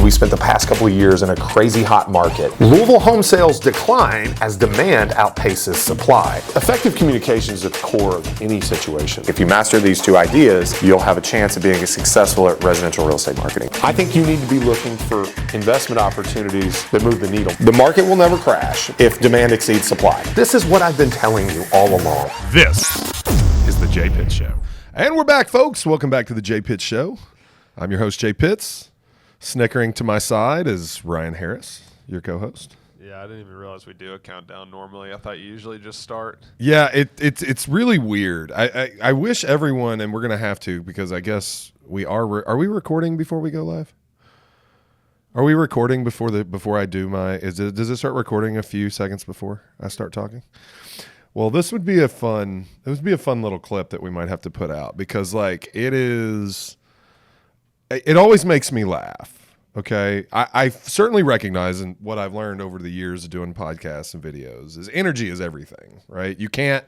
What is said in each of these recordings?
we spent the past couple of years in a crazy hot market. Louisville home sales decline as demand outpaces supply. Effective communication is at the core of any situation. If you master these two ideas, you'll have a chance of being successful at residential real estate marketing. I think you need to be looking for investment opportunities that move the needle. The market will never crash if demand exceeds supply. This is what I've been telling you all along. This is the Jay Pitts Show. And we're back, folks. Welcome back to the Jay Pitts Show. I'm your host, Jay Pitts. Snickering to my side is Ryan Harris, your co-host. Yeah, I didn't even realize we do a countdown normally. I thought you usually just start. Yeah, it's really weird. I wish everyone, and we're going to have to, because I guess we are we recording before we go live? Are we recording before I do my, does it start recording a few seconds before I start talking? Well, this would be a fun little clip that we might have to put out, because like it always makes me laugh. Okay. I certainly recognize, and what I've learned over the years of doing podcasts and videos is energy is everything, right? You can't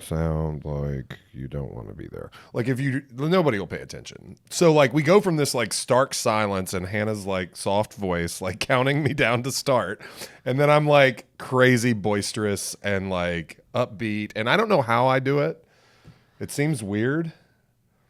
sound like you don't want to be there. Like nobody will pay attention. So like we go from this like stark silence and Hannah's like soft voice, like counting me down to start. And then I'm like crazy boisterous and like upbeat. And I don't know how I do it. It seems weird.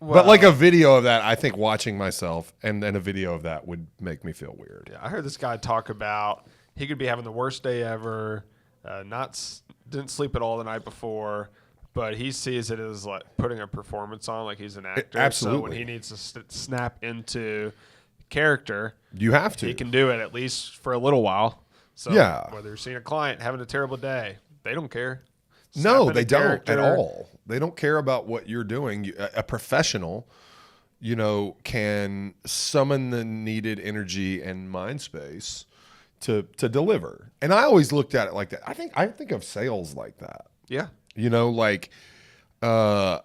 Well, but like a video of that, I think watching myself and then a video of that would make me feel weird. Yeah, I heard this guy talk about he could be having the worst day ever, didn't sleep at all the night before, but he sees it as like putting a performance on, like he's an actor. Absolutely. So when he needs to snap into character, you have to. He can do it at least for a little while. So yeah. Whether you're seeing a client having a terrible day, they don't care. No, they don't at all. They don't care about what you're doing. A professional, can summon the needed energy and mind space to deliver. And I always looked at it like that. I think of sales like that. Yeah. I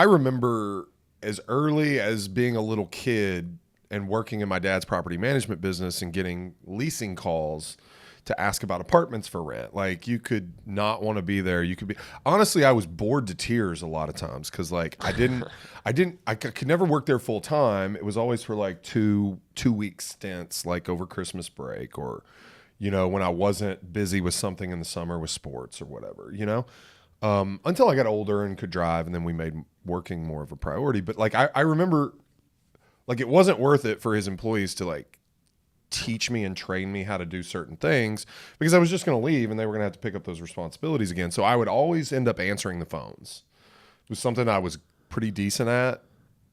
remember as early as being a little kid and working in my dad's property management business and getting leasing calls to ask about apartments for rent. Like you could not want to be there. You could be, honestly, I was bored to tears a lot of times. Cause like I could never work there full time. It was always for like two week stints, like over Christmas break or, when I wasn't busy with something in the summer with sports or whatever, until I got older and could drive. And then we made working more of a priority. But like, I remember like it wasn't worth it for his employees to like teach me and train me how to do certain things because I was just going to leave and they were going to have to pick up those responsibilities again. So I would always end up answering the phones. It was something I was pretty decent at.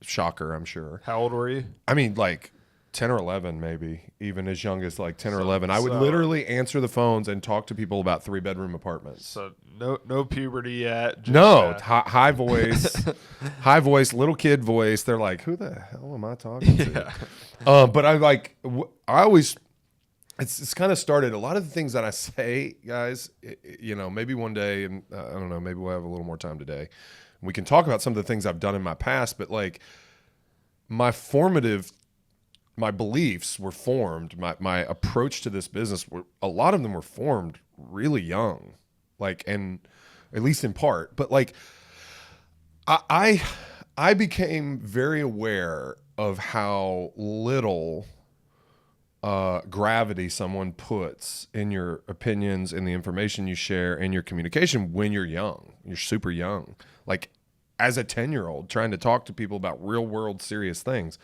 Shocker, I'm sure. How old were you? I mean, like 10 or 11, maybe even as young as like 10 or 11. I would literally answer the phones and talk to people about 3-bedroom apartments. So no puberty yet. Just, no, high voice, little kid voice. They're like, who the hell am I talking to? But I always, it's kind of started. A lot of the things that I say, guys, maybe one day, and I don't know, maybe we'll have a little more time today. We can talk about some of the things I've done in my past, but like my beliefs were formed. My approach to this business, a lot of them were formed really young, like, and at least in part. But like, I became very aware of how little gravity someone puts in your opinions and the information you share and your communication when you're young. You're super young, like as a 10-year-old trying to talk to people about real world serious things.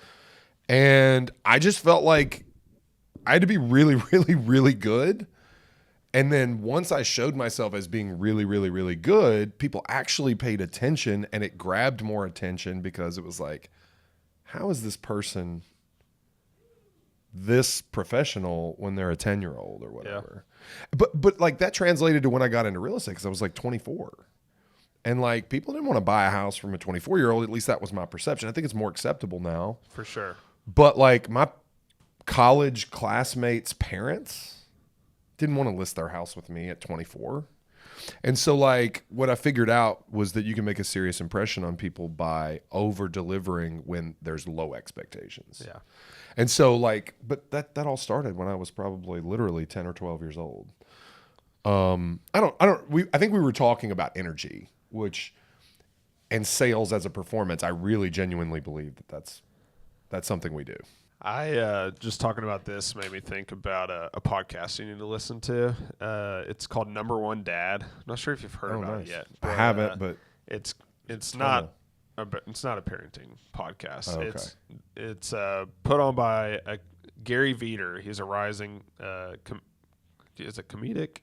And I just felt like I had to be really, really, really good. And then once I showed myself as being really, really, really good, people actually paid attention and it grabbed more attention because it was like, how is this person this professional when they're a 10-year-old or whatever? Yeah. But like that translated to when I got into real estate because I was like 24. And like people didn't want to buy a house from a 24-year-old. At least that was my perception. I think it's more acceptable now. For sure. But like my college classmates' parents didn't want to list their house with me at 24. And so like what I figured out was that you can make a serious impression on people by over delivering when there's low expectations. Yeah. And so like, but that all started when I was probably literally 10 or 12 years old. I think we were talking about energy, and sales as a performance. I really genuinely believe that that's something we do. I just talking about this made me think about a podcast you need to listen to. It's called Number One Dad. I'm not sure if you've heard about it yet. I haven't, but it's not a parenting podcast. Oh, okay. It's put on by Gary Veter. He's a rising is it comedic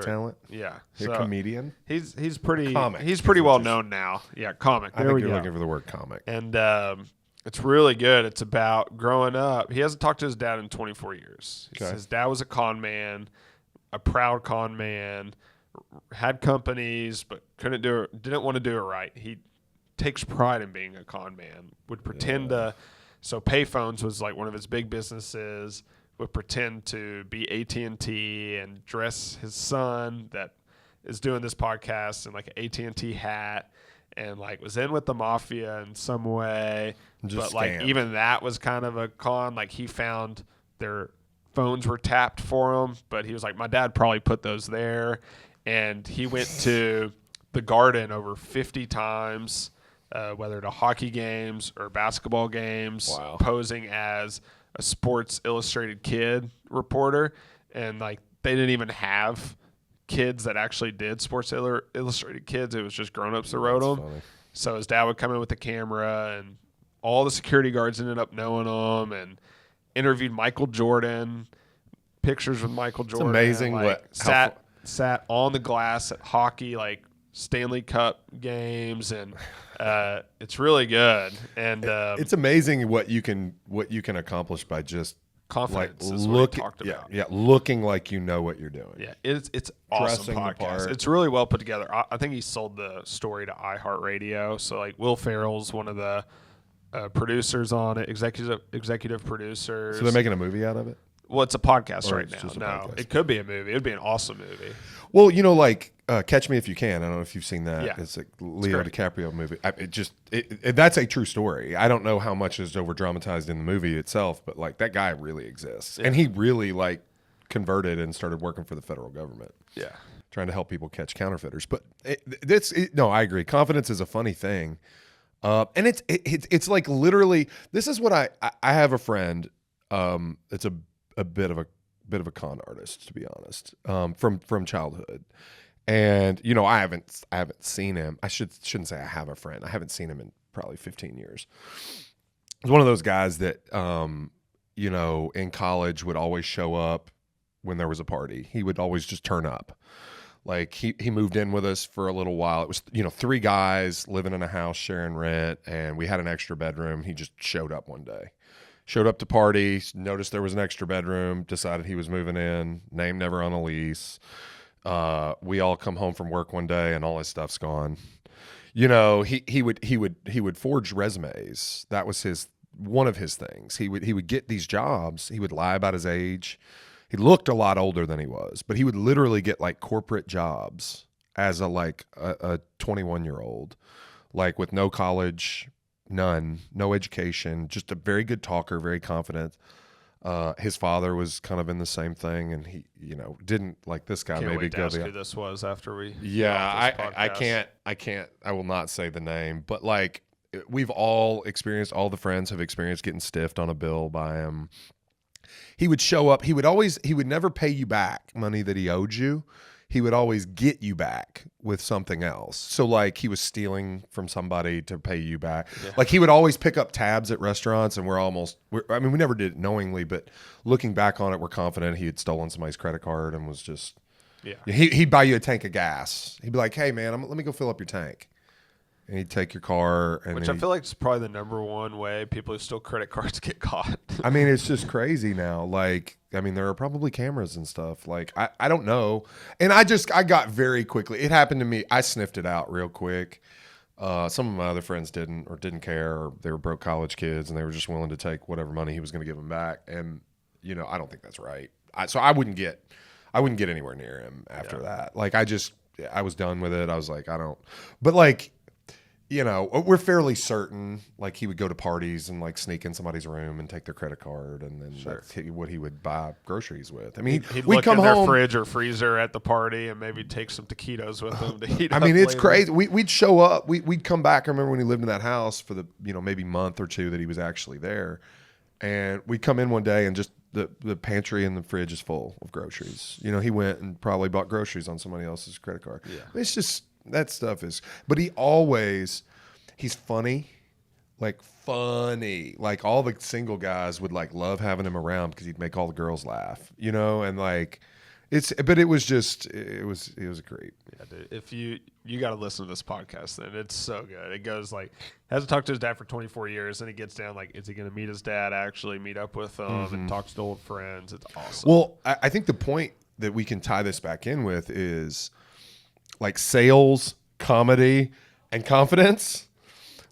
talent. Yeah, You're a comedian. He's pretty Comic. He's pretty well known now. Yeah, comic. I think you're looking for the word comic. And it's really good. It's about growing up. He hasn't talked to his dad in 24 years. His dad was a con man, a proud con man, had companies, but didn't want to do it right. He takes pride in being a con man, would pretend to, so payphones was like one of his big businesses, would pretend to be AT&T and dress his son that is doing this podcast in like an AT&T hat. And like was in with the mafia in some way, but like even that was kind of a con. Like he found their phones were tapped for him, but he was like, my dad probably put those there. And he went to the Garden over 50 times, whether to hockey games or basketball games, posing as a Sports Illustrated kid reporter. And like they didn't even have kids that actually did Sports Illustrated kids. It was just grown-ups that wrote them. Funny. So his dad would come in with the camera, and all the security guards ended up knowing him, and interviewed Michael Jordan, pictures with Michael Jordan. It's amazing like, sat on the glass at hockey, like Stanley Cup games, and it's really good. And it's amazing what you can accomplish by just confidence like is what we talked about. Yeah, looking like you know what you're doing. Yeah, it's awesome podcast. It's really well put together. I think he sold the story to iHeartRadio. So like Will Ferrell's one of the producers on it, executive producers. So they're making a movie out of it? Well, it's a podcast right now. Podcast. It could be a movie. It'd be an awesome movie. Well, like Catch Me If You Can. I don't know if you've seen that. Yeah. It's a Leo DiCaprio movie. That's a true story. I don't know how much is over dramatized in the movie itself, but like that guy really exists, and he really like converted and started working for the federal government. Yeah, trying to help people catch counterfeiters. But no, I agree. Confidence is a funny thing, and it's like literally. This is what I have a friend. It's a bit of a con artist, to be honest, from childhood. And I haven't seen him. I shouldn't say I have a friend. I haven't seen him in probably 15 years. He's one of those guys that in college would always show up when there was a party. He would always just turn up. Like he moved in with us for a little while. It was 3 guys living in a house sharing rent, and we had an extra bedroom. He just showed up one day. Showed up to party, noticed there was an extra bedroom, decided he was moving in, name never on a lease. We all come home from work one day and all his stuff's gone. He would forge resumes. That was one of his things. He would get these jobs. He would lie about his age. He looked a lot older than he was, but he would literally get like corporate jobs as a 21-year-old, like with no college, none, no education, just a very good talker, very confident. His father was kind of in the same thing, and he, didn't like this guy. Can't maybe wait to ask who this was after we. Yeah, I can't. I will not say the name, but like we've all experienced. All the friends have experienced getting stiffed on a bill by him. He would show up. He would never pay you back money that he owed you. He would always get you back with something else. So like he was stealing from somebody to pay you back. Yeah. Like he would always pick up tabs at restaurants, and we never did it knowingly, but looking back on it, we're confident he had stolen somebody's credit card and was just, he'd buy you a tank of gas. He'd be like, hey man, let me go fill up your tank. And he'd take your car. Which I feel like is probably the number one way people who steal credit cards get caught. I mean, it's just crazy now. Like, there are probably cameras and stuff. Like, I don't know. And I got very quickly. It happened to me. I sniffed it out real quick. Some of my other friends didn't care. Or they were broke college kids, and they were just willing to take whatever money he was going to give them back. And, I don't think that's right. So I wouldn't get anywhere near him after that. Like, I was done with it. I was like, but like, we're fairly certain like he would go to parties and like sneak in somebody's room and take their credit card, and then that's what he would buy groceries with. I mean, he'd look in their fridge or freezer at the party and maybe take some taquitos with him to heat up. It's crazy. We'd show up. We'd come back. I remember when he lived in that house for the maybe month or two that he was actually there, And we come in one day and just the pantry and the fridge is full of groceries. You know, he went and probably bought groceries on somebody else's credit card. Yeah. It's just, that stuff is, but he's funny. Like funny. Like all the single guys would like love having him around because he'd make all the girls laugh, you know, and like but it was great. Yeah, dude. If you got to listen to this podcast, then it's so good. It goes like, hasn't talked to his dad for 24 years, and it gets down like, is he going to meet his dad, actually meet up with him, and talks to old friends? It's awesome. Well, I think the point that we can tie this back in with is like sales, comedy, and confidence.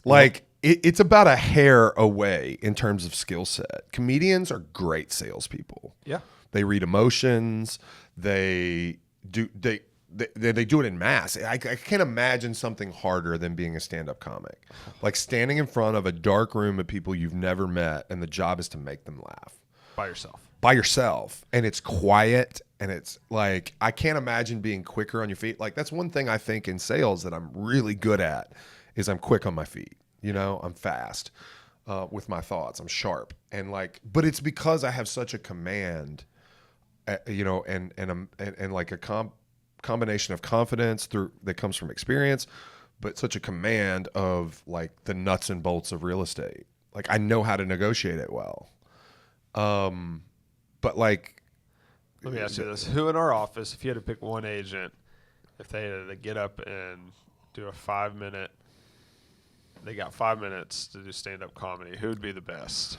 Like it's about a hair away in terms of skill set. Comedians are great salespeople. Yeah. They read emotions. They do it in mass. I can't imagine something harder than being a stand-up comic. Like standing in front of a dark room of people you've never met, and the job is to make them laugh. By yourself. And it's quiet, and it's like, I can't imagine being quicker on your feet. Like that's one thing I think in sales that I'm really good at is I'm quick on my feet. You know, I'm fast with my thoughts. I'm sharp. And like, but it's because I have such a command, you know, and like a combination of confidence that comes from experience, but such a command of like the nuts and bolts of real estate. Like I know how to negotiate it well. But like, let me ask you this: who in our office, if you had to pick one agent, if they had to get up and do a 5-minute, they got 5 minutes to do stand-up comedy, who would be the best?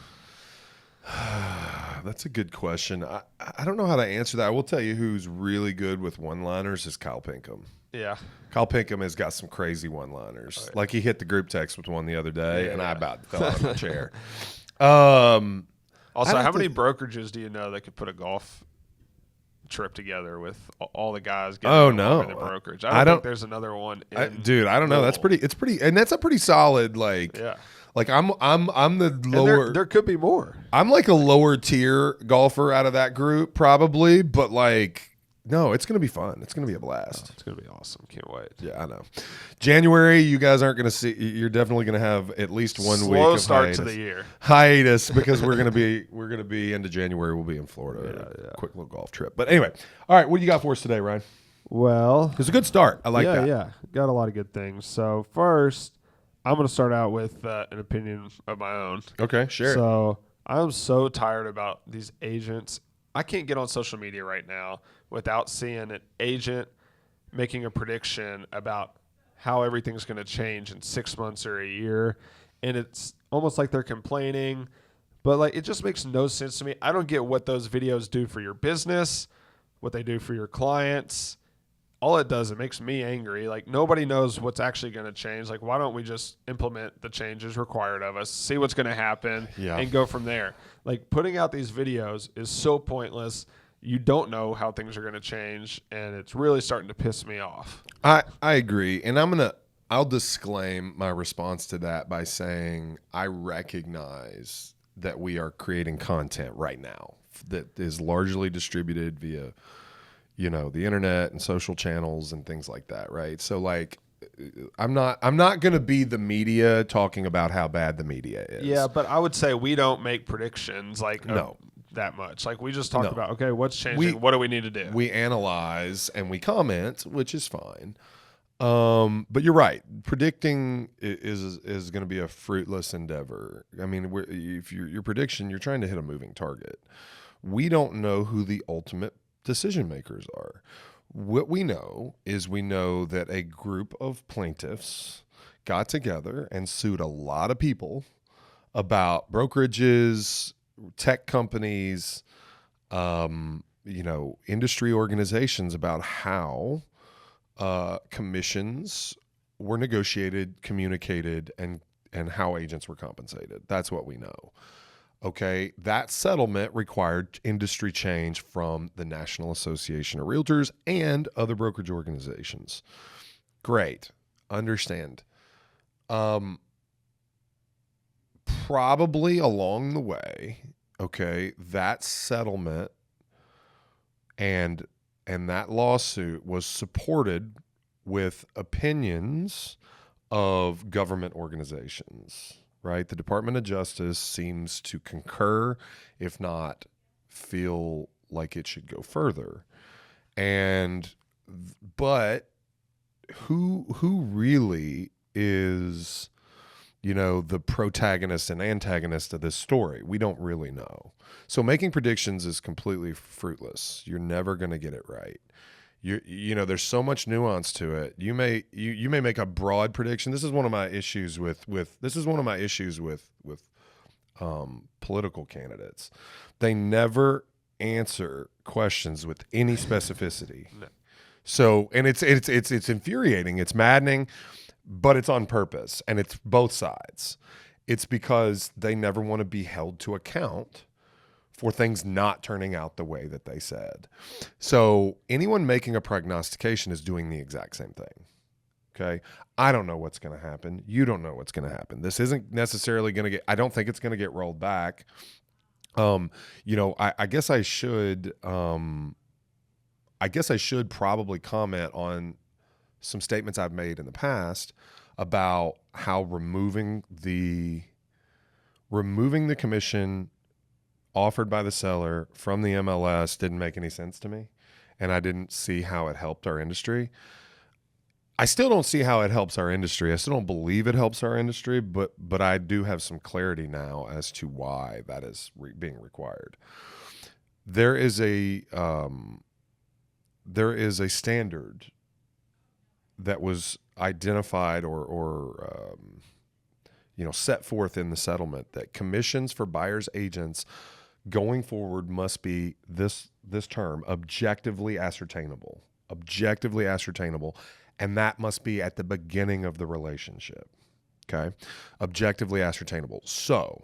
That's a good question. I don't know how to answer that. I will tell you who's really good with one-liners is Kyle Pinkham. Yeah. Kyle Pinkham has got some crazy one-liners. Oh, yeah. Like he hit the group text with one the other day, and I about fell out of my chair. Also, how many brokerages do you know that could put a golf trip together with all the guys getting in the brokerage? I don't think there's another one. Dude, I don't know. It's pretty, and that's a pretty solid like. Yeah. Like I'm the lower. There could be more. I'm like a lower tier golfer out of that group, probably. But like, no, it's gonna be fun. It's gonna be a blast. It's gonna be awesome. Can't wait. Yeah, I know. January, you guys aren't gonna see. You're definitely gonna have at least 1 week. Slow of start to the year. Hiatus because we're gonna be into January. We'll be in Florida. Yeah. Quick little golf trip. But anyway, all right. What do you got for us today, Ryan? Well, it's a good start. I like that. Yeah, got a lot of good things. So first, I'm going to start out with an opinion of my own. Okay, sure. So I'm so tired about these agents. I can't get on social media right now without seeing an agent making a prediction about how everything's going to change in 6 months or a year. And it's almost like they're complaining, but like it just makes no sense to me. I don't get what those videos do for your business, what they do for your clients. All it does, it makes me angry. Like, nobody knows what's actually going to change. Like, why don't we just implement the changes required of us, see what's going to happen, and go from there? Like, putting out these videos is so pointless. You don't know how things are going to change, and it's really starting to piss me off. I agree. And I'll disclaim my response to that by saying I recognize that we are creating content right now that is largely distributed via the internet and social channels and things like that, right? So like, I'm not going to be the media talking about how bad the media is. Yeah, but I would say we don't make predictions that much. Like we just talk about, okay, what's changing? What do we need to do? We analyze and we comment, which is fine. But you're right. Predicting is going to be a fruitless endeavor. I mean, if your prediction, you're trying to hit a moving target. We don't know who the ultimate decision makers are. What we know is that a group of plaintiffs got together and sued a lot of people about brokerages, tech companies, industry organizations about how commissions were negotiated, communicated, and how agents were compensated. That's what we know. Okay, that settlement required industry change from the National Association of Realtors and other brokerage organizations. Great. Understand. Probably along the way, okay, that settlement and that lawsuit was supported with opinions of government organizations. right? The Department of Justice seems to concur, if not feel like it should go further. But who really is, the protagonist and antagonist of this story? We don't really know. So making predictions is completely fruitless. You're never going to get it right. There's so much nuance to it. You may make a broad prediction. This is one of my issues with political candidates. They never answer questions with any specificity. No. So, and it's infuriating. It's maddening, but it's on purpose, and it's both sides. It's because they never want to be held to account for things not turning out the way that they said. So anyone making a prognostication is doing the exact same thing. Okay. I don't know what's going to happen. You don't know what's going to happen. This isn't necessarily going to I don't think it's going to get rolled back. I guess I should probably comment on some statements I've made in the past about how removing the commission offered by the seller from the MLS didn't make any sense to me, and I didn't see how it helped our industry. I still don't see how it helps our industry. I still don't believe it helps our industry, but I do have some clarity now as to why that is being required. There is a standard that was identified or set forth in the settlement that commissions for buyers agents going forward must be this term, objectively ascertainable, and that must be at the beginning of the relationship. Okay, objectively ascertainable. So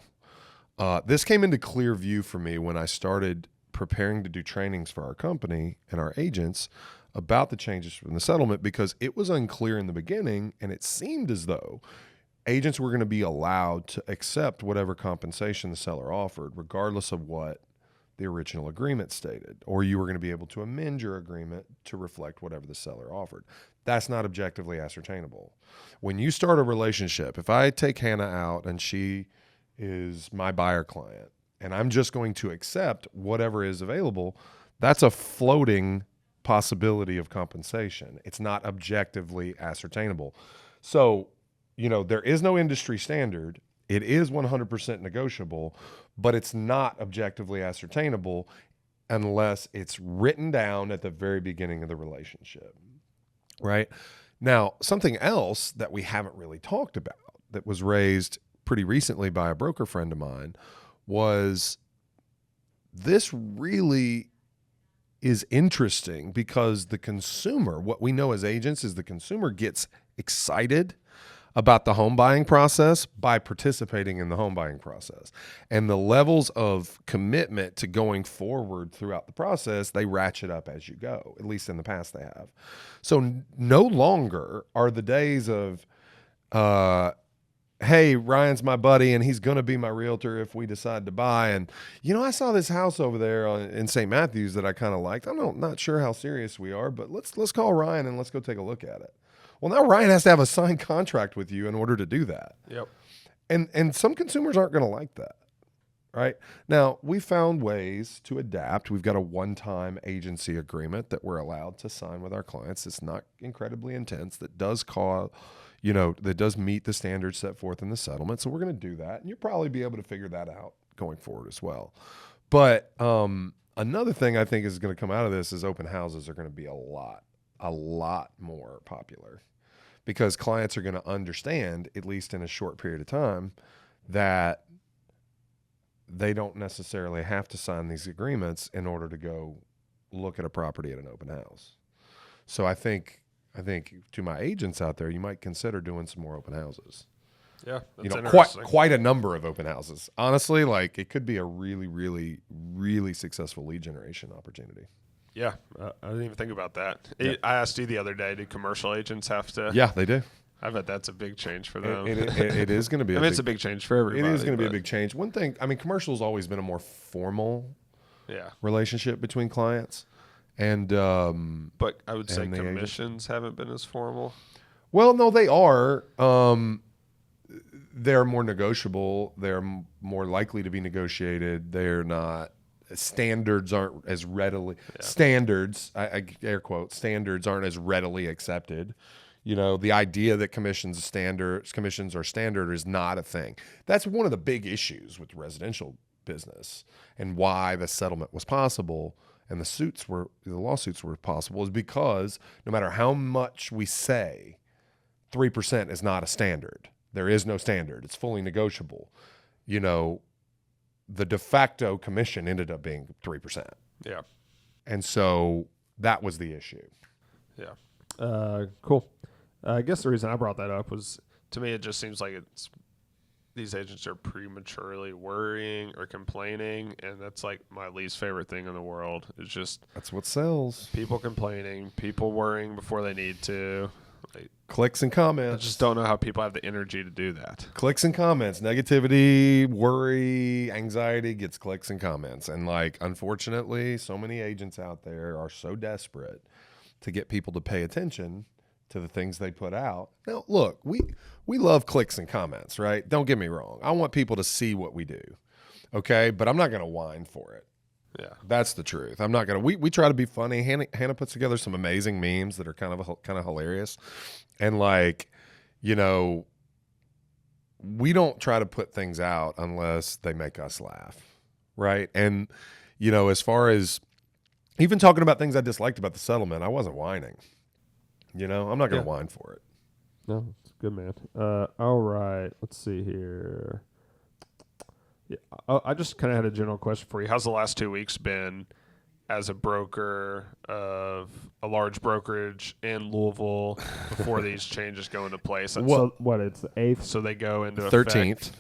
this came into clear view for me when I started preparing to do trainings for our company and our agents about the changes from the settlement, because it was unclear in the beginning, and it seemed as though agents were going to be allowed to accept whatever compensation the seller offered, regardless of what the original agreement stated, or you were going to be able to amend your agreement to reflect whatever the seller offered. That's not objectively ascertainable. When you start a relationship, if I take Hannah out and she is my buyer client, and I'm just going to accept whatever is available, that's a floating possibility of compensation. It's not objectively ascertainable. So, there is no industry standard. It is 100% negotiable, but it's not objectively ascertainable unless it's written down at the very beginning of the relationship, right? Now, something else that we haven't really talked about that was raised pretty recently by a broker friend of mine was this really is interesting because the consumer, what we know as agents is the consumer gets excited about the home buying process by participating in the home buying process. And the levels of commitment to going forward throughout the process, they ratchet up as you go, at least in the past they have. So no longer are the days of, hey, Ryan's my buddy and he's going to be my realtor if we decide to buy. And, I saw this house over there in St. Matthews that I kind of liked. I'm not sure how serious we are, but let's call Ryan and let's go take a look at it. Well, now Ryan has to have a signed contract with you in order to do that. Yep. And some consumers aren't going to like that, right? Now, we found ways to adapt. We've got a one-time agency agreement that we're allowed to sign with our clients. It's not incredibly intense. That does that does meet the standards set forth in the settlement. So we're going to do that. And you'll probably be able to figure that out going forward as well. But another thing I think is going to come out of this is open houses are going to be a lot more popular, because clients are going to understand, at least in a short period of time, that they don't necessarily have to sign these agreements in order to go look at a property at an open house. So I think to my agents out there, you might consider doing some more open houses. Yeah, that's interesting. Quite a number of open houses. Honestly, it could be a really, really, really successful lead generation opportunity. Yeah, I didn't even think about that. Yeah. I asked you the other day, do commercial agents have to? Yeah, they do. I bet that's a big change for them. It is going to be. It's a big change for everybody. It is going to be a big change. One thing, commercial has always been a more formal relationship between clients. And but I would say commissions haven't been as formal. Well, no, they are. they're more negotiable. They're more likely to be negotiated. They're not, standards aren't as readily, standards, I air quote, standards aren't as readily accepted. You know, the idea that commissions are standard is not a thing. That's one of the big issues with residential business, and why the settlement was possible and the lawsuits were possible, is because no matter how much we say 3% is not a standard, there is no standard. It's fully negotiable. You know, the de facto commission ended up being 3%. Yeah. And so that was the issue. Yeah. Cool. I guess the reason I brought that up was, to me, it just seems like these agents are prematurely worrying or complaining, and that's like my least favorite thing in the world. It's just That's what sells. people complaining, people worrying before they need to. Like, Clicks and I comments. just don't know how people have the energy to do that. Clicks and comments. Negativity, worry, anxiety gets clicks and comments. And like, unfortunately, so many agents out there are so desperate to get people to pay attention to the things they put out. Now, look, we love clicks and comments, right? Don't get me wrong. I want people to see what we do, okay? But I'm not going to whine for it. Yeah. That's the truth. I'm not going to. We try to be funny. Hannah puts together some amazing memes that are kind of hilarious. And like, you know, we don't try to put things out unless they make us laugh, right? And, you know, as far as even talking about things I disliked about the settlement, I wasn't whining. You know, I'm not going to whine for it. No, it's good, man. All right. Let's see here. Yeah, I just kind of had a general question for you. How's the last 2 weeks been as a broker of a large brokerage in Louisville before these changes go into place? So what? It's the 8th, so they go into 13th. Effect,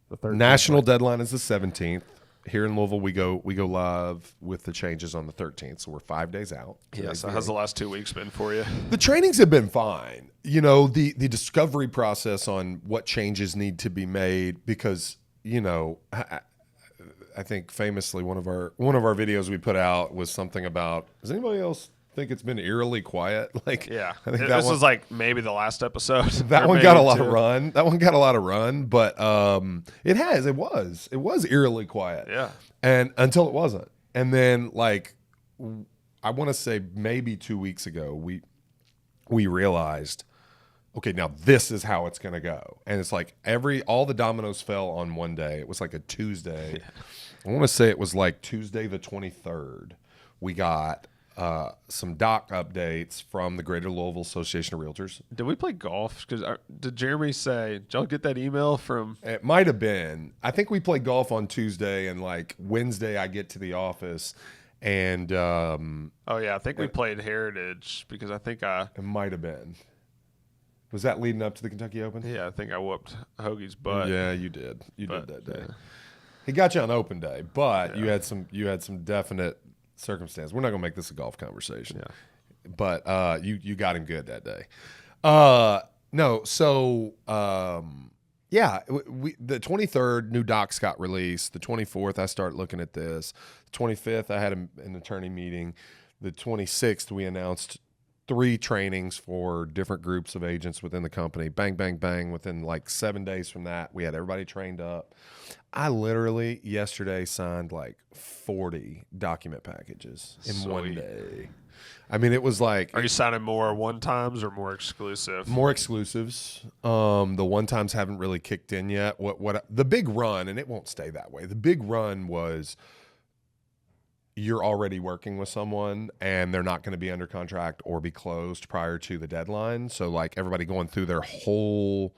the 13th. National deadline is the 17th. Here in Louisville, we go live with the changes on the 13th, so we're 5 days out. Yeah. So how's the last 2 weeks been for you? The trainings have been fine. You know, the discovery process on what changes need to be made, because, you know, I think famously one of our videos we put out was something about, does anybody else think it's been eerily quiet? Like, Yeah, I think this was like maybe the last episode. That one got a lot of run. That one got a lot of run, but it was eerily quiet. Yeah, and until it wasn't, and then like I want to say maybe 2 weeks ago we realized, okay, now this is how it's going to go. And it's like all the dominoes fell on one day. It was like a Tuesday. Yeah. I want to say it was like Tuesday the 23rd. We got some doc updates from the Greater Louisville Association of Realtors. Did we play golf? Because did Jeremy say, did y'all get that email from? It might have been. I think we played golf on Tuesday, and like Wednesday I get to the office. And oh yeah, I think we played Heritage, because I think it might have been. Was that leading up to the Kentucky Open? Yeah, I think I whooped Hoagie's butt. Yeah, you did. You did that day. Yeah. He got you on open day, but you had some definite circumstance. We're not gonna make this a golf conversation. Yeah. But you got him good that day. No, so yeah, the 23rd new docs got released. The 24th I start looking at this. The 25th I had an attorney meeting. The 26th we announced 3 trainings for different groups of agents within the company. Bang, bang, bang. Within like 7 days from that, we had everybody trained up. I literally yesterday signed like 40 document packages in one day. I mean, it was like... Are you signing more one-times or more exclusive? More exclusives. The one-times haven't really kicked in yet. What the big run, and it won't stay that way, the big run was... You're already working with someone and they're not going to be under contract or be closed prior to the deadline. So like everybody going through their whole,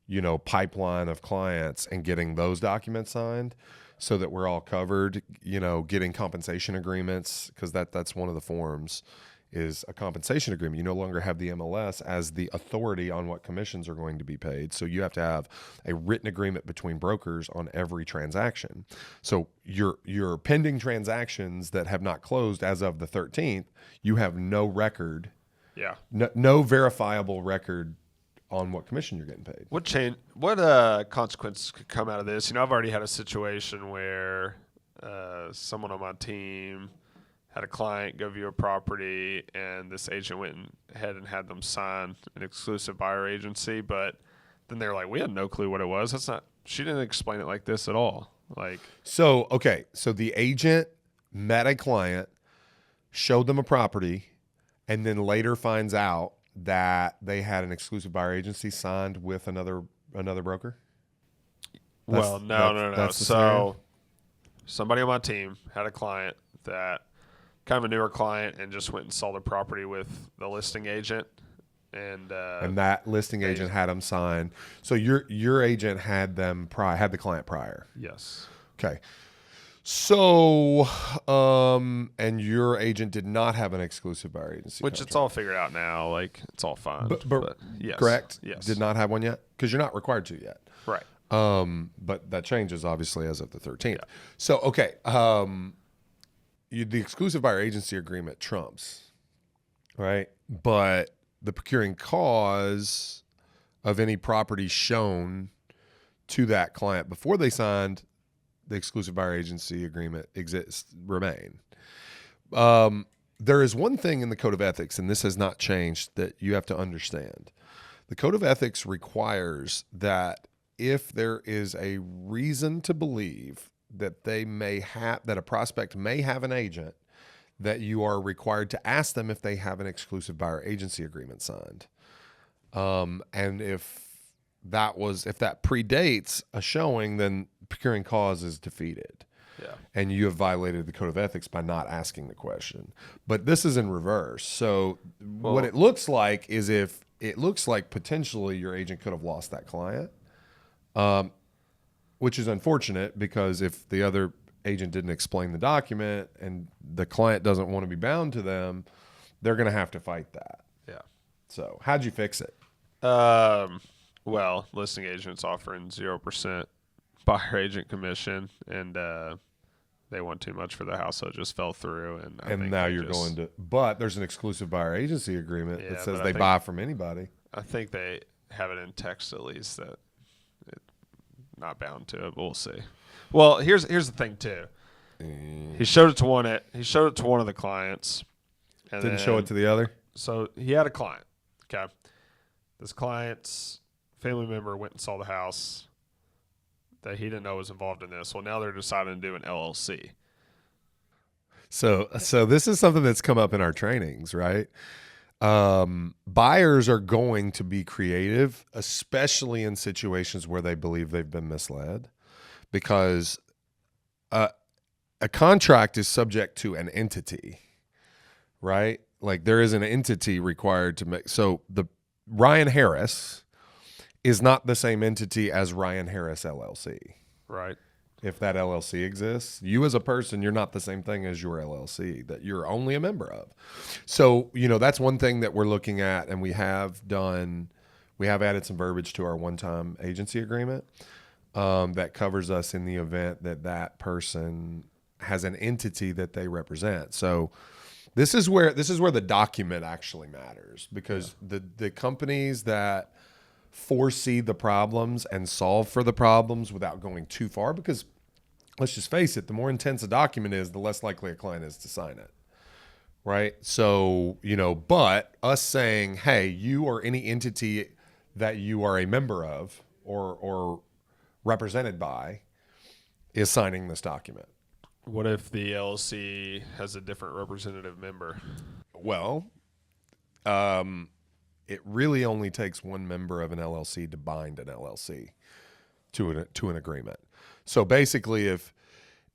you know, pipeline of clients and getting those documents signed so that we're all covered, you know, getting compensation agreements, because that's one of the forms is a compensation agreement. You no longer have the MLS as the authority on what commissions are going to be paid. So you have to have a written agreement between brokers on every transaction. So your pending transactions that have not closed as of the 13th, you have no record. Yeah. No verifiable record on what commission you're getting paid. What consequences could come out of this? You know, I've already had a situation where someone on my team had a client go view a property, and this agent went ahead and had them sign an exclusive buyer agency, but then they're like, we had no clue what it was. She didn't explain it like this at all. Like, so the agent met a client, showed them a property, and then later finds out that they had an exclusive buyer agency signed with another broker. No. So somebody on my team had a client that kind of a newer client and just went and saw the property with the listing agent. And that listing agent had them sign. So your agent had the client prior. Yes. Okay. So, and your agent did not have an exclusive buyer agency, which it's all figured out now. Like, it's all fine. But yes. Correct? Yes. Did not have one yet? Because you're not required to yet. Right. But that changes obviously as of the 13th. Yeah. So, okay. The exclusive buyer agency agreement trumps, right? But the procuring cause of any property shown to that client before they signed the exclusive buyer agency agreement remain. There is one thing in the Code of Ethics, and this has not changed, that you have to understand. The Code of Ethics requires that if there is a reason to believe that that a prospect may have an agent, that you are required to ask them if they have an exclusive buyer agency agreement signed. And if that predates a showing, then procuring cause is defeated. Yeah. And you have violated the Code of Ethics by not asking the question. But this is in reverse. So what it looks like is potentially your agent could have lost that client, which is unfortunate, because if the other agent didn't explain the document and the client doesn't want to be bound to them, they're going to have to fight that. Yeah. So how'd you fix it? Well, listing agents offering 0% buyer agent commission, and they want too much for the house, so it just fell through. And now you're going to, but there's an exclusive buyer agency agreement that says they buy from anybody. I think they have it in text at least that it's not bound to it. But we'll see. Well, here's the thing too. He showed it to one of the clients, and didn't show it to the other. So he had a client. Okay, this client's family member went and saw the house that he didn't know was involved in this. Well, now they're deciding to do an LLC. So this is something that's come up in our trainings, right? Buyers are going to be creative, especially in situations where they believe they've been misled, because a contract is subject to an entity, right? Like, there is an entity required to make. So the Ryan Harris is not the same entity as Ryan Harris LLC. Right. If that LLC exists, you as a person, you're not the same thing as your LLC that you're only a member of. So, that's one thing that we're looking at, and we have added some verbiage to our one-time agency agreement that covers us in the event that person has an entity that they represent. So this is where the document actually matters, because the companies that foresee the problems and solve for the problems without going too far, because let's just face it, the more intense a document is, the less likely a client is to sign it. Right. So, but us saying, hey, you or any entity that you are a member of or represented by is signing this document. What if the LLC has a different representative member? Well, it really only takes one member of an LLC to bind an LLC to an agreement. So basically,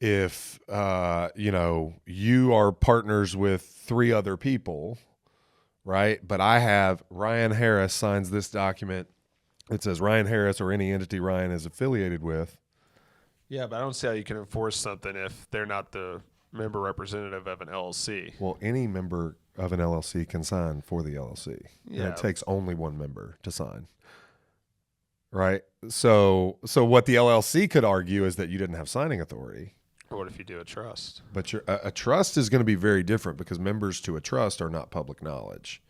if you are partners with 3 other people, right? But I have Ryan Harris signs this document. It says Ryan Harris or any entity Ryan is affiliated with. Yeah, but I don't see how you can enforce something if they're not the member representative of an LLC. Well, any member of an LLC can sign for the LLC. Yeah. And it takes only one member to sign. Right? So what the LLC could argue is that you didn't have signing authority. Or what if you do a trust? But a trust is going to be very different, because members to a trust are not public knowledge.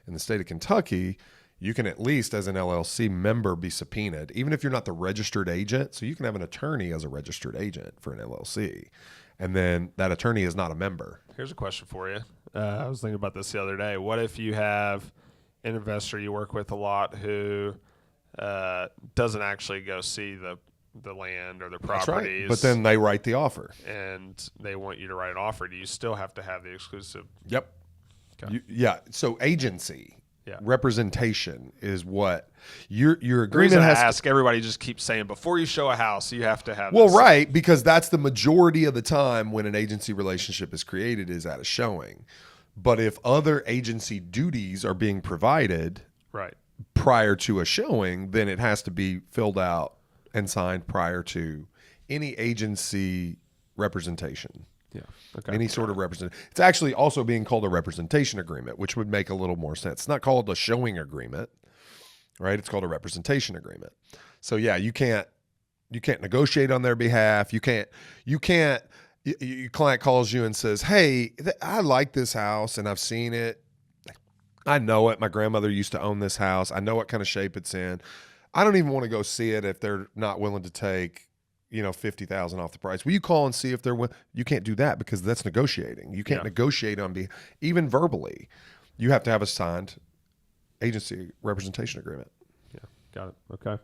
In the state of Kentucky, you can at least, as an LLC member, be subpoenaed, even if you're not the registered agent. So you can have an attorney as a registered agent for an LLC. And then that attorney is not a member. Here's a question for you. I was thinking about this the other day. What if you have an investor you work with a lot who doesn't actually go see the land or the That's properties. right. But then they write the offer. And they want you to write an offer. Do you still have to have the exclusive? Yep. Okay. Yeah. So agency. Yeah. Representation is what your The agreement reason I has ask, everybody just keeps saying before you show a house, you have to have well, this. right, because that's the majority of the time when an agency relationship is created is at a showing. But if other agency duties are being provided Right. prior to a showing, then it has to be filled out and signed prior to any agency representation. Yeah. Okay. Any sort of representation. It's actually also being called a representation agreement, which would make a little more sense. It's not called a showing agreement, right? It's called a representation agreement. So yeah, you can't negotiate on their behalf. Your client calls you and says, "Hey, I like this house and I've seen it. I know it. My grandmother used to own this house. I know what kind of shape it's in. I don't even want to go see it if they're not willing to take, $50,000 off the price. Will you call and see if they're you can't do that because that's negotiating. You can't negotiate even verbally. You have to have a signed agency representation agreement. Yeah. Got it. Okay.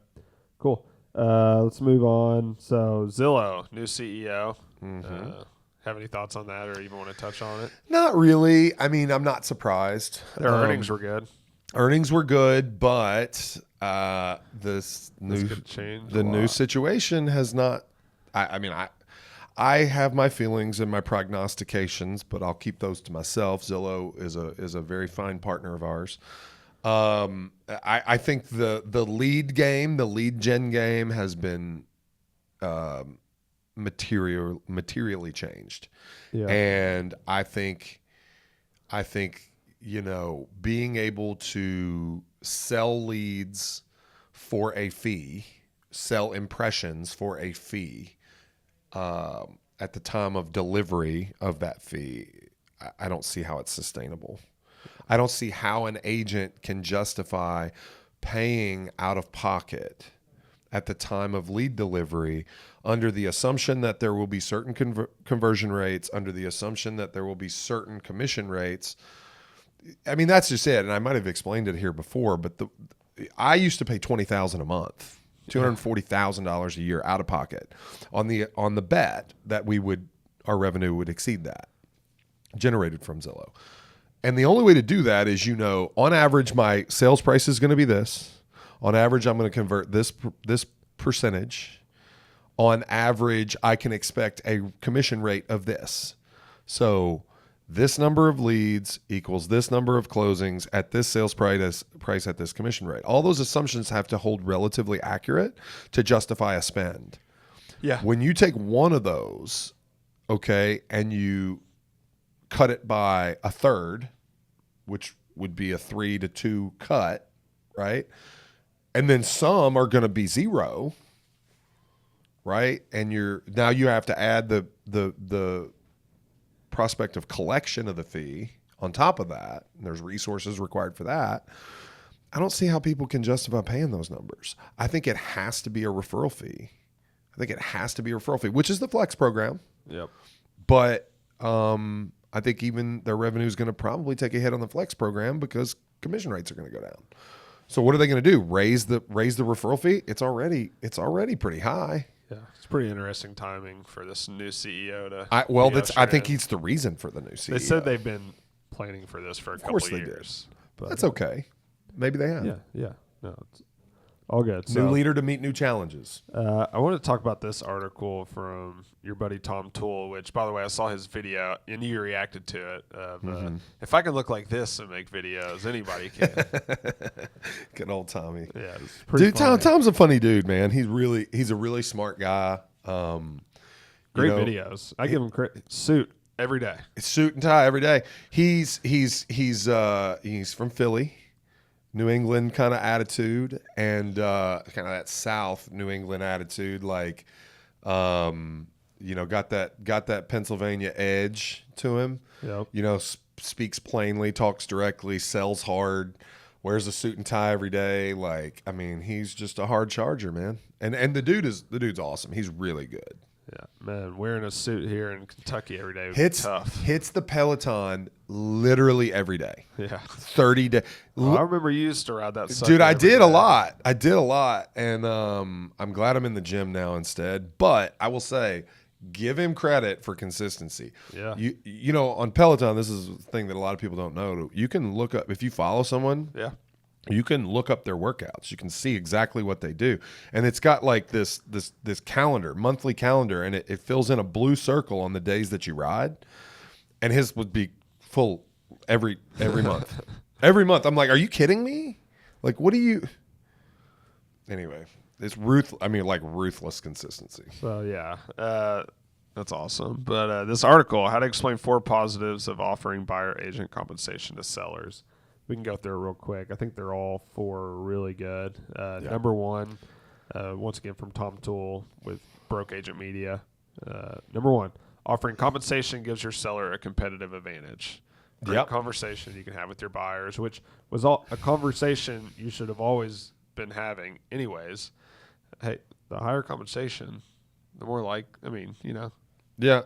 Cool. Let's move on. So Zillow, new CEO. Have any thoughts on that or even want to touch on it? Not really. I mean, I'm not surprised. Their earnings were good. Earnings were good, but this new situation has not. I have my feelings and my prognostications, but I'll keep those to myself. Zillow is a very fine partner of ours. I think the lead gen game has been materially changed, and I think being able to sell leads for a fee, sell impressions for a fee at the time of delivery of that fee, I don't see how it's sustainable. I don't see how an agent can justify paying out of pocket at the time of lead delivery under the assumption that there will be certain conversion rates, under the assumption that there will be certain commission rates. I mean, that's just it. And I might have explained it here before, but I used to pay $20,000 a month, $240,000 a year out of pocket on the bet that our revenue would exceed that generated from Zillow. And the only way to do that is, on average, my sales price is going to be this. On average, I'm going to convert this percentage. On average, I can expect a commission rate of this. So this number of leads equals this number of closings at this sales price at this commission rate. All those assumptions have to hold relatively accurate to justify a spend. Yeah. When you take one of those, okay, and you cut it by a third, which would be a 3-to-2 cut, right? And then some are going to be zero, right? And now you have to add the prospect of collection of the fee on top of that. And there's resources required for that. I don't see how people can justify paying those numbers. I think it has to be a referral fee. Which is the Flex program. Yep. But I think even their revenue is going to probably take a hit on the Flex program because commission rates are going to go down. So what are they going to do? Raise the referral fee? It's already pretty high. Yeah, it's pretty interesting timing for this new CEO to. I think he's the reason for the new CEO. They said they've been planning for this for a couple of years. But that's okay. Maybe they have. Yeah. No, it's all good. New leader to meet new challenges. I want to talk about this article from your buddy Tom Toole, which, by the way, I saw his video and you reacted to it. If I can look like this and make videos, anybody can. Good old Tommy. Yeah, it's pretty funny. Tom's a funny dude, man. He's a really smart guy. Great videos. I give him credit. Suit every day. Suit and tie every day. He's from Philly. New England kind of attitude and kind of that South New England attitude, like got that Pennsylvania edge to him. Yep. Speaks plainly, talks directly, sells hard, wears a suit and tie every day. Like, I mean, he's just a hard charger, man. And the dude's awesome. He's really good. Yeah, man, wearing a suit here in Kentucky every day would be tough. Hits the Peloton literally every day. Yeah. 30 days. Oh, I remember you used to ride that sucker. Dude, I did day. a lot. And I'm glad I'm in the gym now instead. But I will say, give him credit for consistency. Yeah. You know, on Peloton, this is a thing that a lot of people don't know. You can look up, if you follow someone, you can look up their workouts. You can see exactly what they do. And it's got like this calendar, monthly calendar, and it fills in a blue circle on the days that you ride. And his would be full every month. Every month. I'm like, are you kidding me? Like, what do you... Anyway, it's ruthless consistency. So, yeah, that's awesome. But this article, how to explain 4 positives of offering buyer agent compensation to sellers. We can go through it real quick. I think they're all 4 really good. Number 1, once again from Tom Toole with Broke Agent Media. Number 1, offering compensation gives your seller a competitive advantage. Great conversation you can have with your buyers, which was a conversation you should have always been having anyways. Hey, the higher compensation, the more Yeah.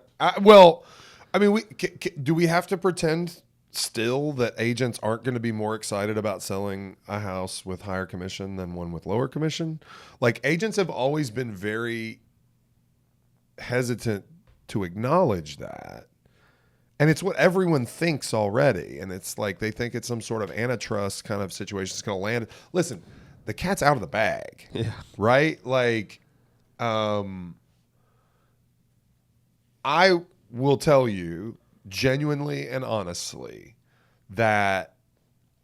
Do we have to pretend still that agents aren't going to be more excited about selling a house with higher commission than one with lower commission? Like, agents have always been very hesitant to acknowledge that. And it's what everyone thinks already. And it's like they think it's some sort of antitrust kind of situation that's going to land. Listen, the cat's out of the bag. Yeah. Right? Like, I will tell you genuinely and honestly that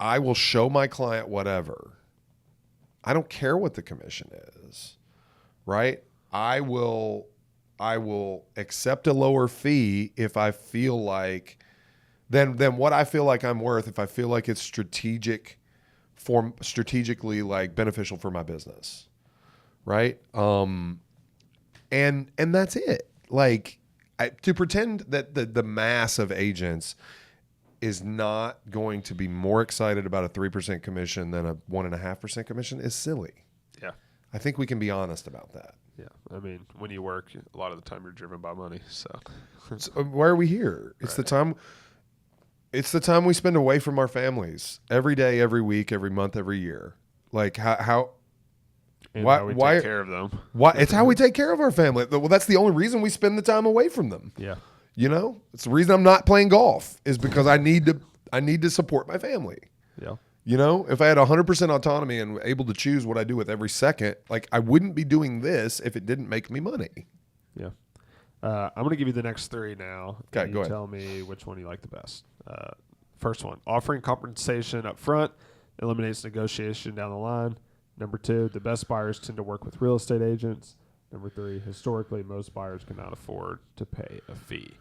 I will show my client whatever. I don't care what the commission is, right? I will accept a lower fee if I feel like than what I feel like I'm worth, if I feel like it's strategically like beneficial for my business, right? And that's it. Like, to pretend that the mass of agents is not going to be more excited about a 3% commission than a 1.5% commission is silly. Yeah. I think we can be honest about that. Yeah. I mean, when you work, a lot of the time you're driven by money. So why are we here? It's the time we spend away from our families every day, every week, every month, every year. Like how we take care of them. It's how we take care of our family. Well, that's the only reason we spend the time away from them. Yeah. You know, it's the reason I'm not playing golf is because I need to support my family. Yeah. You know, if I had 100% autonomy and able to choose what I do with every second, like, I wouldn't be doing this if it didn't make me money. Yeah. I'm going to give you the next 3 now. Okay, go ahead. Tell me which one you like the best. First one, offering compensation up front eliminates negotiation down the line. Number 2, the best buyers tend to work with real estate agents. Number 3, historically, most buyers cannot afford to pay a fee.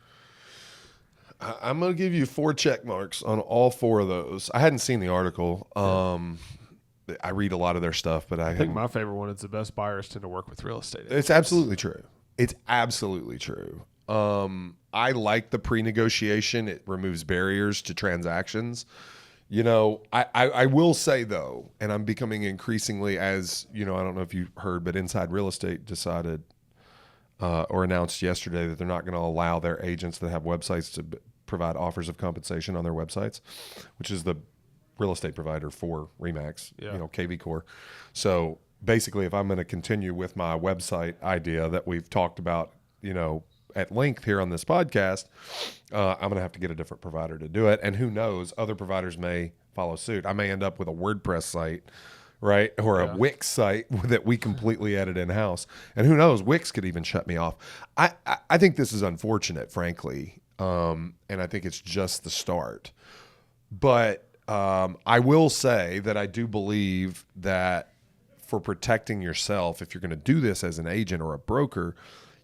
I'm going to give you 4 check marks on all 4 of those. I hadn't seen the article. I read a lot of their stuff, but I think my favorite one is the best buyers tend to work with real estate agents. It's absolutely true. It's absolutely true. I like the pre-negotiation. It removes barriers to transactions. You know, I will say, though, and I'm becoming increasingly, as you know, I don't know if you heard, but Inside Real Estate decided or announced yesterday that they're not going to allow their agents that have websites to provide offers of compensation on their websites, which is the real estate provider for RE/MAX, KV Core. So basically, if I'm going to continue with my website idea that we've talked about, at length here on this podcast, I'm going to have to get a different provider to do it. And who knows, other providers may follow suit. I may end up with a WordPress site, right? Or a Wix site that we completely edit in-house. And who knows, Wix could even shut me off. I think this is unfortunate, frankly. And I think it's just the start. But I will say that I do believe that for protecting yourself, if you're going to do this as an agent or a broker,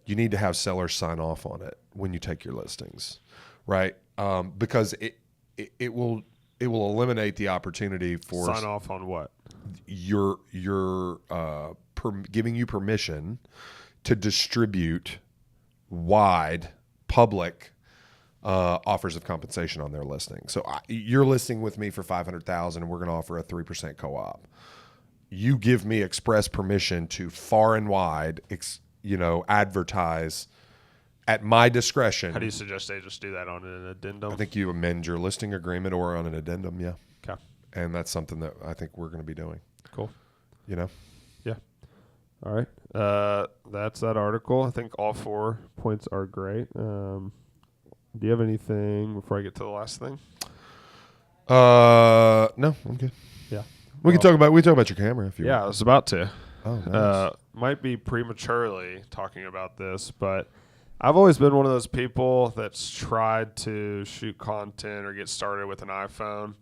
you need to have sellers sign off on it when you take your listings, right? Because it will eliminate the opportunity for sign off on what? Your giving you permission to distribute wide public offers of compensation on their listing. So you're listing with me for $500,000, and we're going to offer a 3% co-op. You give me express permission to far and wide advertise at my discretion. How do you suggest they just do that on an addendum? I think you amend your listing agreement or on an addendum, yeah. Okay. And that's something that I think we're going to be doing. Cool. You know? Yeah. All right. That's that article. I think all 4 points are great. Do you have anything before I get to the last thing? No, I'm good. Yeah. We can talk about your camera if you Yeah, want. I was about to. Oh, nice. Might be prematurely talking about this, but I've always been one of those people that's tried to shoot content or get started with an iPhone.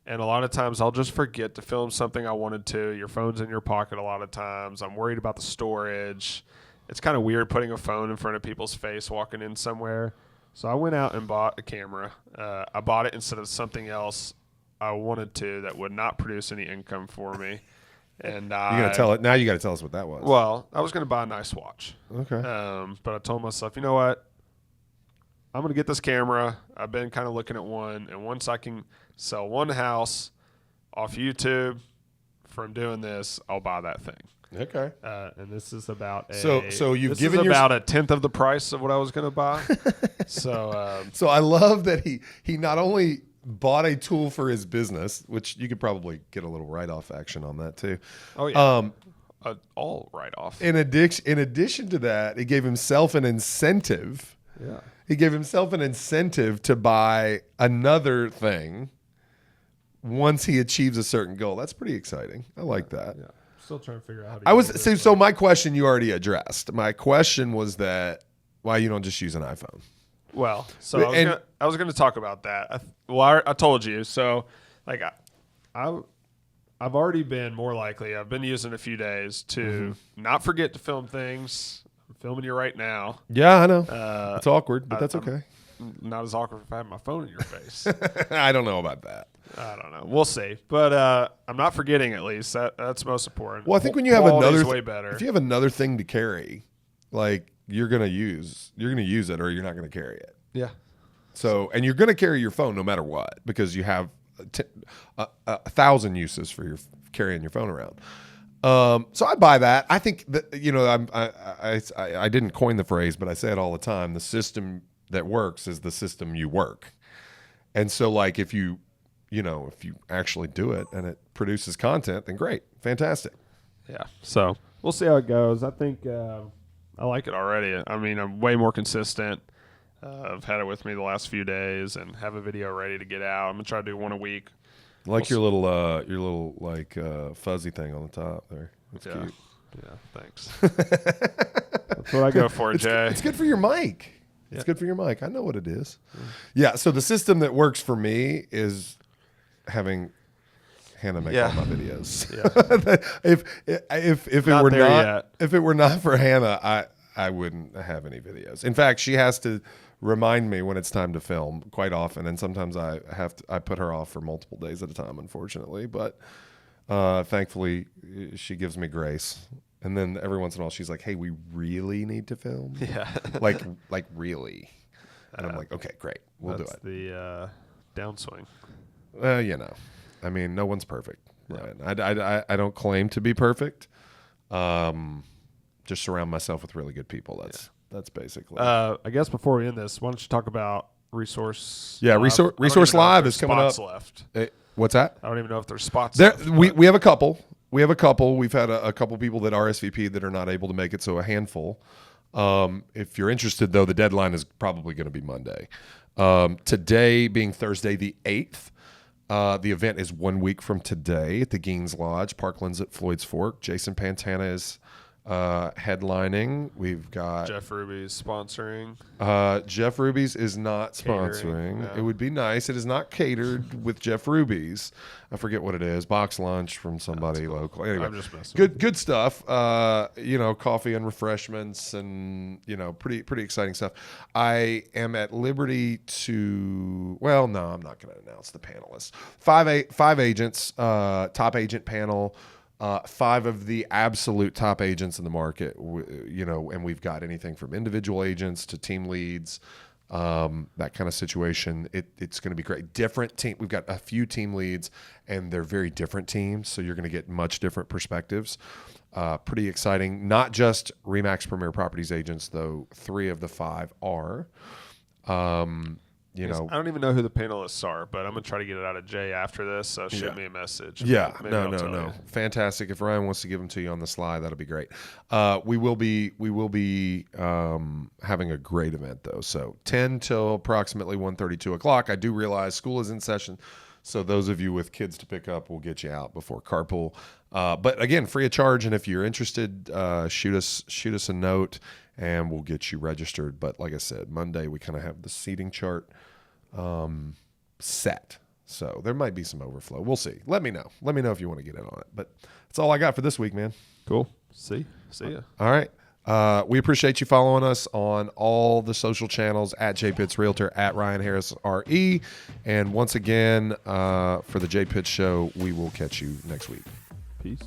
And a lot of times I'll just forget to film something I wanted to. Your phone's in your pocket a lot of times. I'm worried about the storage. It's kind of weird putting a phone in front of people's face walking in somewhere. So I went out and bought a camera. I bought it instead of something else I wanted to that would not produce any income for me. And You gotta tell it now. You got to tell us what that was. Well, I was going to buy a nice watch. Okay. But I told myself, you know what? I'm going to get this camera. I've been kind of looking at one, and once I can sell one house off YouTube from doing this, I'll buy that thing. Okay. And this is about a So you've this given is about a tenth of the price of what I was going to buy. So So I love that he not only bought a tool for his business, which you could probably get a little write-off action on that too. oh yeah, all write off. In addition to that, he gave himself an incentive. Yeah. He gave himself an incentive to buy another thing once he achieves a certain goal. That's pretty exciting. I like that. Yeah. Still trying to figure out how to. I was so my question you already addressed. My question was that why you don't just use an iPhone. Well, so I was gonna talk about that. I told you. So, like, I've already been more likely. I've been using a few days to not forget to film things. I'm filming you right now. Yeah, I know. It's awkward, but that's okay. Not as awkward if I have my phone in your face. I don't know about that. I don't know. We'll see. But I'm not forgetting at least. That's most important. Well, I think when you have Quality's another way better. if you have another thing to carry, like you're gonna use it or you're not gonna carry it. Yeah. So, and you're gonna carry your phone no matter what because you have 1,000 uses for your carrying your phone around. So I buy that. I think that I didn't coin the phrase, but I say it all the time. The system that works is the system you work. And so, like, if you actually do it and it produces content, then great, fantastic. Yeah. So we'll see how it goes. I think I like it already. I mean, I'm way more consistent. I've had it with me the last few days and have a video ready to get out. I'm gonna try to do one a week. I like your little fuzzy thing on the top there. That's cute. Yeah, thanks. That's what I go for, Jay. It's good for your mic. It's good for your mic. I know what it is. Yeah. So the system that works for me is having Hannah make all my videos. Yeah. If it were not for Hannah, I wouldn't have any videos. In fact, she has to remind me when it's time to film quite often, and sometimes I put her off for multiple days at a time, unfortunately. But thankfully, she gives me grace. And then every once in a while, she's like, "Hey, we really need to film." Yeah, like really. And I'm like, "Okay, great, we'll do it." The downswing. I mean, no one's perfect. Right? I don't claim to be perfect. Just surround myself with really good people. That's basically. I guess before we end this, why don't you talk about Resource? Yeah, Resource Live is coming up. Left. What's that? I don't even know if there's spots there. left. We have a couple. We've had a couple people that RSVP that are not able to make it, so a handful. If you're interested, though, the deadline is probably going to be Monday. Today being Thursday the 8th. The event is 1 week from today at the Gaines Lodge, Parklands at Floyd's Fork. Jason Pantana is headlining. We've got Jeff Ruby's sponsoring. Jeff Ruby's is not sponsoring. Catering, no. It would be nice. It is not catered with Jeff Ruby's. I forget what it is. Box lunch from somebody local. Anyway, I'm just messing. Good stuff. Coffee and refreshments and pretty exciting stuff. I am at liberty to. Well, no, I'm not going to announce the panelists. Five agents. Top agent panel. 5 of the absolute top agents in the market, and we've got anything from individual agents to team leads, that kind of situation. It's going to be great. Different team. We've got a few team leads, and they're very different teams, so you're going to get much different perspectives. Pretty exciting. Not just RE/MAX Premier Properties agents, though 3 of the 5 are. You know, I don't even know who the panelists are, but I'm gonna try to get it out of Jay after this. So shoot me a message. Yeah, Maybe I'll tell no. you. Fantastic. If Ryan wants to give them to you on the slide, that'll be great. We will be having a great event though. So 10 till approximately 1:30, 2 o'clock. I do realize school is in session, so those of you with kids to pick up will get you out before carpool. But again, free of charge. And if you're interested, shoot us a note and we'll get you registered. But like I said, Monday we kind of have the seating chart set. So there might be some overflow. We'll see. Let me know. Let me know if you want to get in on it. But that's all I got for this week, man. Cool. See ya. All right. We appreciate you following us on all the social channels at J Pitts Realtor, at ryanharris.re. And once again, for the J Pitts Show, we will catch you next week. Peace.